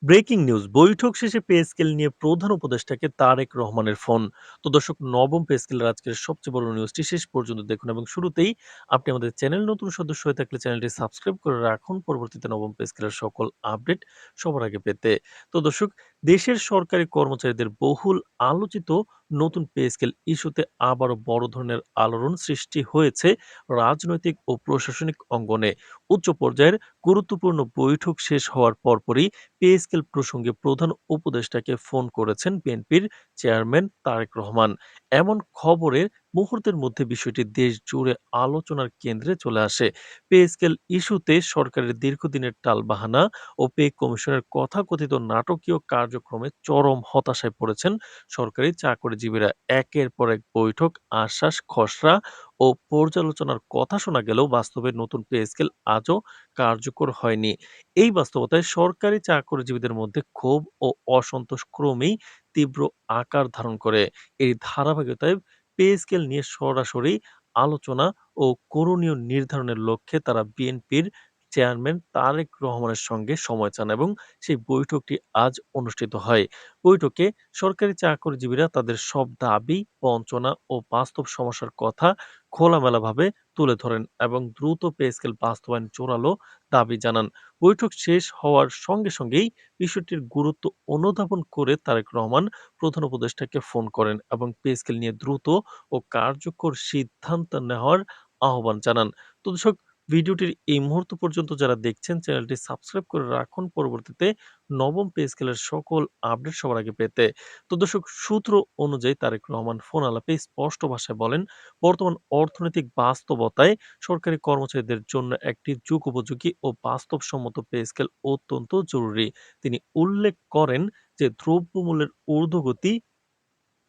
Breaking news বৈঠক শেষে pay scale নিয়ে প্রধান উপদেষ্টাকে তারেক রহমানের ফোন। তো দর্শক, নবম পে স্কেলের আজকের সবচেয়ে বড় নিউজটি শেষ পর্যন্ত দেখুন এবং শুরুতেই আপনি আমাদের চ্যানেল নতুন সদস্য হয়ে থাকলে চ্যানেলটি সাবস্ক্রাইব করে রাখুন পরবর্তীতে নবম পে স্কেলের সকল আপডেট সবার আগে পেতে। তো দর্শক, দেশের সরকারি কর্মচারীদের বহুল আলোচিত নতুন পে স্কেল ইস্যুতে আবারও বড় ধরনের আলোড়ন সৃষ্টি হয়েছে রাজনৈতিক ও প্রশাসনিক অঙ্গনে। উচ্চ পর্যায়ের গুরুত্বপূর্ণ বৈঠক শেষ হওয়ার পরপরই পে স্কেল প্রসঙ্গে প্রধান উপদেষ্টাকে ফোন করেছেন বিএনপির চেয়ারম্যান তারেক রহমান। এমন খবরের মুহূর্তের মধ্যে বিষয়টি দেশ জুড়ে আলোচনার কেন্দ্রে চলে আসে। পে স্কেল ইস্যুতে সরকারের দীর্ঘদিনের টালবাহানা ও পে কমিশনের কথাকথিত নাটকীয় কার্যক্রমে চরম হতাশায় পড়েছেন সরকারি চাকরিজীবীরা। একের পর এক বৈঠক, আশ্বাস, খসড়া ও পর্যালোচনার কথা শোনা গেলেও বাস্তবে নতুন পে স্কেল আজও কার্যকর হয়নি। এই বাস্তবতায় সরকারি চাকরিজীবীদের মধ্যে ক্ষোভ ও অসন্তোষ ক্রমেই তীব্র আকার ধারণ করে। এই ধারাবাহিকতায় পে স্কেল নিয়ে সরাসরি আলোচনা ও করণীয় নির্ধারণের লক্ষ্যে তারা বিএনপির চেয়ারম্যান তারেক রহমানের সঙ্গে সময় চান এবং সেই বৈঠকটি আজ অনুষ্ঠিত হয়। বৈঠকে সরকারি চাকরিজীবীরা তাদের সব দাবি, বঞ্চনা ও বাস্তব সমস্যার কথা খোলামেলাভাবে তুলে ধরেন এবং দ্রুত পে স্কেল বাস্তবায়ন জোরালো দাবি জানান। বৈঠক শেষ হওয়ার সঙ্গেই বিষয়টির গুরুত্ব অনুধাবন করে তারেক রহমান প্রধান উপদেষ্টাকে ফোন করেন এবং পে স্কেল নিয়ে দ্রুত ও কার্যকর সিদ্ধান্ত নেওয়ার আহ্বান জানান। তো দর্শক, ভিডিওটির এই মুহূর্ত পর্যন্ত যারা দেখছেন চ্যানেলটি সাবস্ক্রাইব করে রাখুন পরবর্তীতে নবম পে স্কেলের সকল আপডেট সবার আগে পেতে। তো দর্শক, সূত্র অনুযায়ী তারেক রহমান ফোন আলাপে স্পষ্ট ভাষায় বলেন, বর্তমান অর্থনৈতিক বাস্তবতায় সরকারি কর্মচারীদের জন্য একটি যুগোপযোগী ও বাস্তবসম্মত পে স্কেল অত্যন্ত জরুরি। তিনি উল্লেখ করেন যে দ্রব্যমূল্যের ঊর্ধ্বগতি,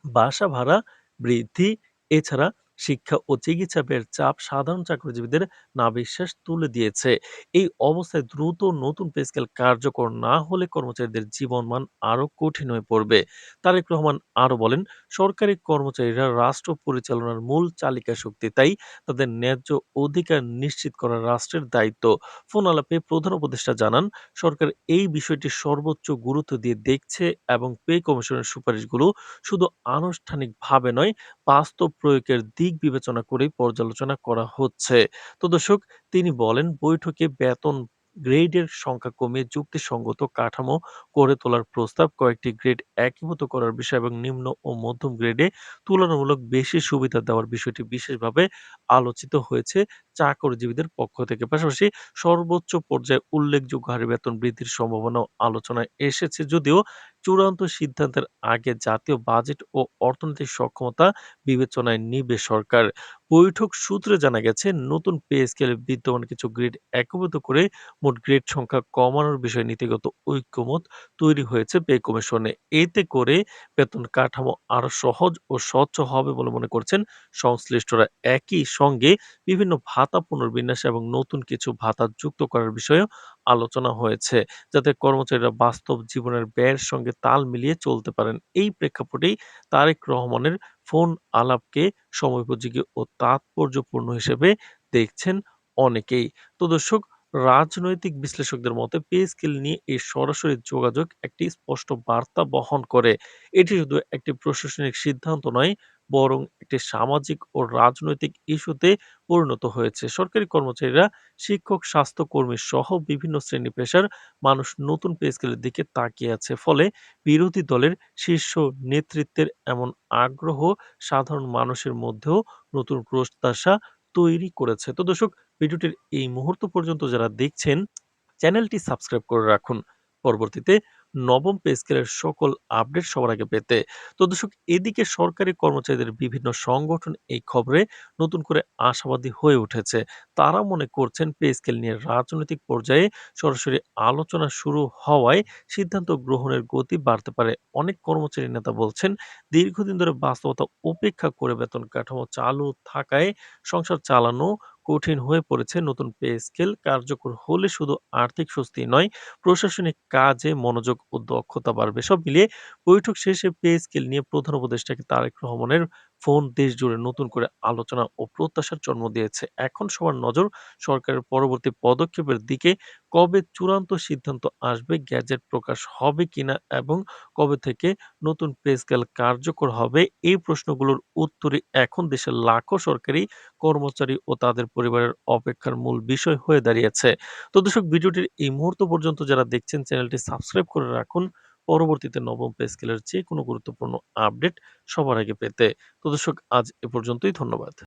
বাসা ভাড়া বৃদ্ধি, এছাড়া শিক্ষা ও চিকিৎসা ব্যয়ের চাপ সাধারণ চাকরিজীবীদের নাভিশ্বাস তুলে দিয়েছে। এই অবস্থায় দ্রুত নতুন পে স্কেল কার্যকর না হলে কর্মচারীদের জীবনমান আরো কঠিন হয়ে পড়বে। তারেক রহমান আরো বলেন, সরকারি কর্মচারীরা রাষ্ট্র পরিচালনার মূল চালিকা শক্তি, তাই তাদের ন্যায্য অধিকার নিশ্চিত করা রাষ্ট্রের দায়িত্ব। ফোন আলাপে প্রধান উপদেষ্টা জানান, সরকার এই বিষয়টি সর্বোচ্চ গুরুত্ব দিয়ে দেখছে এবং পে কমিশনের সুপারিশগুলো শুধু আনুষ্ঠানিকভাবে নয়, বাস্তব প্রয়োগের দিক বিবেচনা করেই পর্যালোচনা করা হচ্ছে। তো দর্শক, তিনি বলেন, বৈঠকে বেতন গ্রেডের সংখ্যা কমিয়ে যুক্তিসঙ্গত কাঠামো গড়ে তোলার প্রস্তাব, কয়েকটি গ্রেড একীভূত করার বিষয় এবং নিম্ন ও মধ্যম গ্রেডে তুলনামূলক বেশি সুবিধা দেওয়ার বিষয়টি বিশেষভাবে আলোচিত হয়েছে চাকরিজীবীদের পক্ষ থেকে। পাশাপাশি সর্বোচ্চ পর্যায়ে উল্লেখযোগ্য হারে বেতন বৃদ্ধির সম্ভাবনাও আলোচনায় এসেছে, যদিও চূড়ান্ত সিদ্ধান্তের আগে জাতীয় বাজেট ও অর্থনৈতিক সক্ষমতা বিবেচনায় নিবে সরকার। বৈঠক সূত্রে জানা গেছে, নতুন পে স্কেলে বিদ্যমান কিছু গ্রেড একীভূত করে মোট গ্রেড সংখ্যা কমানোর বিষয়ে নীতিগত ঐক্যমত তৈরি হয়েছে পে কমিশনে। এতে করে বেতন কাঠামো আরো সহজ ও স্বচ্ছ হবে বলে মনে করছেন সংশ্লিষ্টরা। একই সঙ্গে বিভিন্ন ভাতা পুনর্বিন্যাস এবং নতুন কিছু ভাতা যুক্ত করার বিষয়েও আলোচনা হয়েছে, যাতে কর্মচারীরা বাস্তব জীবনের ব্যয়ের সঙ্গে তাল মিলিয়ে চলতে পারেন। এই প্রেক্ষাপটেই তারেক রহমানের ফোন আলাপকে সময়োপযোগী ও তাৎপর্যপূর্ণ হিসেবে দেখছেন অনেকেই। তো দর্শক, রাজনৈতিক বিশ্লেষকদের মতে পে স্কেল নিয়ে এই সরাসরি যোগাযোগ একটি স্পষ্ট বার্তা বহন করে। এটি শুধু একটি প্রশাসনিক সিদ্ধান্ত নয়, বরং একটি সামাজিক ও রাজনৈতিক ইস্যুতে পরিণত হয়েছে। সরকারি কর্মচারীরা, শিক্ষক, স্বাস্থ্যকর্মী সহ বিভিন্ন শ্রেণী পেশার মানুষ নতুন পে স্কেলের দিকে তাকিয়ে আছে। ফলে বিরোধী দলের শীর্ষ নেতৃত্বের এমন আগ্রহ সাধারণ মানুষের মধ্যেও নতুন প্রত্যাশা তৈরি করেছে। তো দর্শক, ভিডিওটির এই মুহূর্ত পর্যন্ত যারা দেখছেন চ্যানেলটি সাবস্ক্রাইব করে রাখুন পরবর্তীতে নবম পে স্কেলের সকল আপডেট সবার আগে পেতে। তো দর্শক, এদিকে সরকারি কর্মচারীদের বিভিন্ন সংগঠন এই খবরে নতুন করে আশাবাদী হয়ে উঠেছে। তারা মনে করছেন পে স্কেল নিয়ে রাজনৈতিক পর্যায়ে সরাসরি আলোচনা শুরু হওয়ায় সিদ্ধান্ত গ্রহণের গতি বাড়তে পারে। অনেক কর্মচারী নেতা বলছেন, দীর্ঘদিন ধরে বাস্তবতা উপেক্ষা করে বেতন কাঠামো চালু থাকায় সংসার চালানো কঠিন হয়ে পড়েছে। নতুন পে স্কেল কার্যকর হলে শুধু আর্থিক স্বস্তি নয়, প্রশাসনিক কাজে মনোযোগ ও দক্ষতা বাড়বে। সব মিলিয়ে বৈঠক শেষে পে স্কেল নিয়ে প্রধান উপদেষ্টাকে তারেক রহমানের ফোন দেশ জুড়ে নতুন করে আলোচনা ও প্রত্যাশার জন্ম দিয়েছে। এখন সবার নজর সরকারের পরবর্তী পদক্ষেপের দিকে। কবে চূড়ান্ত সিদ্ধান্ত আসবে, গ্যাজেট প্রকাশ হবে কিনা এবং কবে থেকে নতুন পে স্কেল কার্যকর হবে, এই প্রশ্নগুলোর উত্তরই এখন দেশের লাখো সরকারি কর্মচারী ও তাদের পরিবারের অপেক্ষার মূল বিষয় হয়ে দাঁড়িয়েছে। তো দর্শক, ভিডিওটির এই মুহূর্ত পর্যন্ত যারা দেখছেন চ্যানেলটি সাবস্ক্রাইব করে রাখুন পরবর্তীতে নবম পে স্কেলের যে কোনো গুরুত্বপূর্ণ আপডেট সবার আগে পেতে। তো দর্শক, আজ এ পর্যন্তই। ধন্যবাদ।